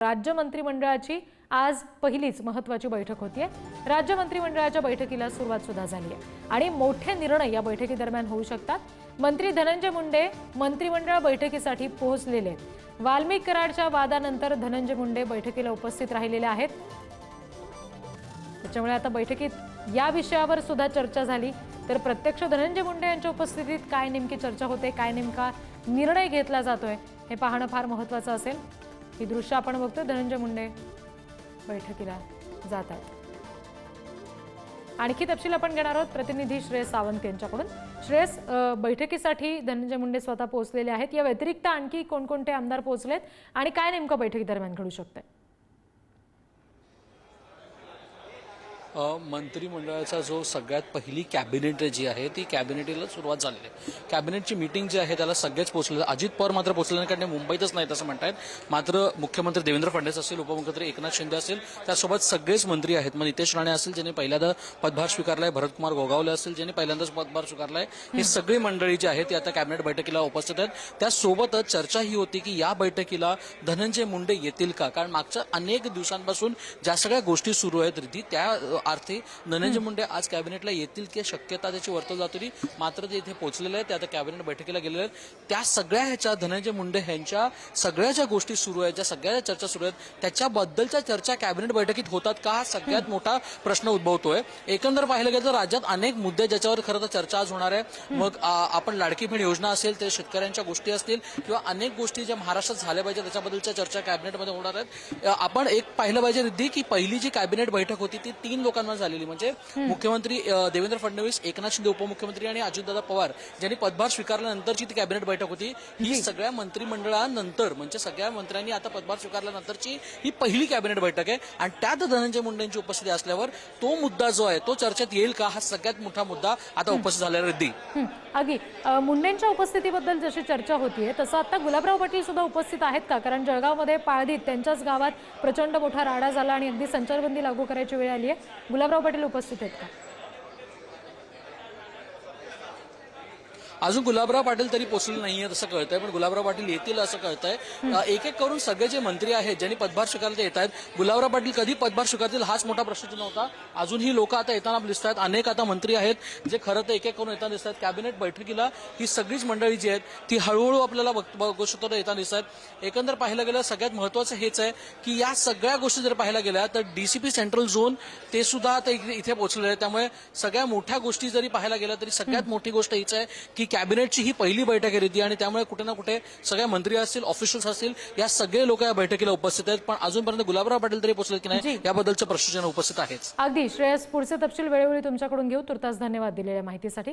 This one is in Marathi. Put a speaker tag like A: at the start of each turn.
A: राज्य मंत्रिमंडळाची आज पहिलीच महत्त्वाची बैठक होतीये। राज्य मंत्रिमंडळाच्या बैठकीला सुरुवात सुद्धा झाली आहे आणि मोठे निर्णय या बैठकीदरम्यान होऊ शकतात। मंत्री धनंजय मुंडे मंत्रिमंडळ बैठकीसाठी पोहोचलेले आहेत। वाल्मिक कराडच्या वादानंतर धनंजय मुंडे बैठकीला उपस्थित राहिलेले आहेत। त्यामुळे आता बैठकीत या विषयावर सुद्धा चर्चा झाली। तर प्रत्यक्ष धनंजय मुंडे यांच्या उपस्थितीत काय नेमकी चर्चा होते, काय नेमका निर्णय घेतला जातोय हे पाहणं फार महत्त्वाचं असेल। ही दृश्य आपण बघतोय, धनंजय मुंडे बैठकीला जातात। आणखी तपशील आपण घेणार आहोत प्रतिनिधी श्रेयस सावंत यांच्याकडून। श्रेयस, बैठकीसाठी धनंजय मुंडे स्वतः पोहोचलेले आहेत। या व्यतिरिक्त आणखी कोणकोणते आमदार पोहोचलेत आणि काय नेमकं बैठकी दरम्यान घडू शकते?
B: मंत्रिमंडळाचा जो सगळ्यात पहिली कॅबिनेट जी आहे ती कॅबिनेटला सुरुवात झालेली आहे। कॅबिनेटची मीटिंग जी आहे त्याला सगळेच पोहोचले। अजित पवार मात्र पोहोचले नाही, कारण मुंबईतच नाहीत असं म्हणतात। मात्र मुख्यमंत्री देवेंद्र फडणवीस असेल, उपमुख्यमंत्री एकनाथ शिंदे असेल, त्यासोबत सगळेच मंत्री आहेत। मग नितेश राणे असेल ज्यांनी पहिल्यांदा पदभार स्वीकारलाय, भरतकुमार गोगावले असेल ज्यांनी पहिल्यांदाच पदभार स्वीकारलाय, हे सगळी मंडळी जी आहेत ती आता कॅबिनेट बैठकीला उपस्थित आहेत। त्यासोबतच चर्चा ही होती की या बैठकीला धनंजय मुंडे येतील का, कारण मागच्या अनेक दिवसांपासून ज्या सगळ्या गोष्टी सुरू आहेत रिधी, त्या अर्थी धनंजय मुंडे आज कॅबिनेटला येतील की शक्यता त्याची वर्तवली जात होती। मात्र ते इथे पोहोचलेले आहेत, ते आता कॅबिनेट बैठकीला गेलेले आहेत। त्या सगळ्या ह्याच्या धनंजय मुंडे यांच्या सगळ्या ज्या गोष्टी सुरू आहेत, ज्या सगळ्या चर्चा सुरू आहेत, त्याच्याबद्दलच्या चर्चा कॅबिनेट बैठकीत होतात का, हा सगळ्यात मोठा प्रश्न उद्भवतोय। एकंदर पाहिलं गेलं तर राज्यात अनेक मुद्दे ज्याच्यावर खरं तर चर्चा आज होणार आहे। मग आपण लाडकी बहीण योजना असेल, ते शेतकऱ्यांच्या गोष्टी असतील किंवा अनेक गोष्टी ज्या महाराष्ट्रात झाल्या पाहिजे त्याच्याबद्दलच्या चर्चा कॅबिनेटमध्ये होणार आहेत। आपण एक पाहिलं पाहिजे रिद्धी की पहिली जी कॅबिनेट बैठक होती ती 3 लोकांवर झालेली, म्हणजे मुख्यमंत्री देवेंद्र फडणवीस, एकनाथ शिंदे उपमुख्यमंत्री आणि अजितदादा पवार ज्यांनी पदभार स्वीकारल्यानंतरची ती कॅबिनेट बैठक होती। ही सगळ्या मंत्रिमंडळानंतर, म्हणजे सगळ्या मंत्र्यांनी आता पदभार स्वीकारल्यानंतरची ही पहिली कॅबिनेट बैठक आहे आणि त्यात धनंजय मुंडेंची उपस्थिती असल्यावर तो मुद्दा जो आहे तो चर्चेत येईल का, हा सगळ्यात मोठा मुद्दा आता उपस्थित झालेला रिद्धी।
A: अगदी मुंडेंच्या उपस्थितीबद्दल जशी चर्चा होतीये तसं आता गुलाबराव पाटील सुद्धा उपस्थित आहेत का? कारण जळगावमध्ये पाळधीत त्यांच्याच गावात प्रचंड मोठा राडा झाला आणि अगदी संचारबंदी लागू करायची वेळ आली आहे। गुलाबराव पाटील उपस्थित आहेत का?
B: अजून गुलाबराव पाटील तरी पोहोचले नाहीये असं कळतंय, पण गुलाबराव पाटील येतील असं कळतंय। एक एक करून सगळे जे मंत्री आहेत ज्यांनी पदभार स्वीकारले येत आहेत, गुलाबराव पाटील कधी पदभार स्वीकारतील हाच मोठा प्रश्न नव्हता। अजूनही लोक आता येताना दिसत आहेत, अनेक आता मंत्री आहेत जे खरं तर एक एक करून येताना दिसत आहेत। कॅबिनेट बैठकीला ही सगळीच मंडळी जी आहेत ती हळूहळू आपल्याला बघू शकतो येताना दिसत आहेत। एकंदर पाहायला गेलं सगळ्यात महत्वाचं हेच आहे की या सगळ्या गोष्टी जर पाहायला गेल्या तर डीसीपी सेंट्रल झोन ते सुद्धा आता इथे पोहोचलेले आहेत। त्यामुळे सगळ्या मोठ्या गोष्टी जरी पाहायला गेल्या तरी सगळ्यात मोठी गोष्ट हीच आहे की कॅबिनेटची ही पहिली बैठक आहे रिद्धी, आणि त्यामुळे कुठे ना कुठे सगळ्या मंत्री असतील, ऑफिशियल्स असतील, या सगळे लोक या बैठकीला उपस्थित आहेत। पण अजूनपर्यंत गुलाबराव पाटील तरी पोहोचले की नाही याबद्दलचे प्रश्न उपस्थित आहेत।
A: अगदी श्रेयस, पुढचे तपशील वेळोवेळी तुमच्याकडून घेऊ। तुर्तास धन्यवाद दिलेल्या माहितीसाठी।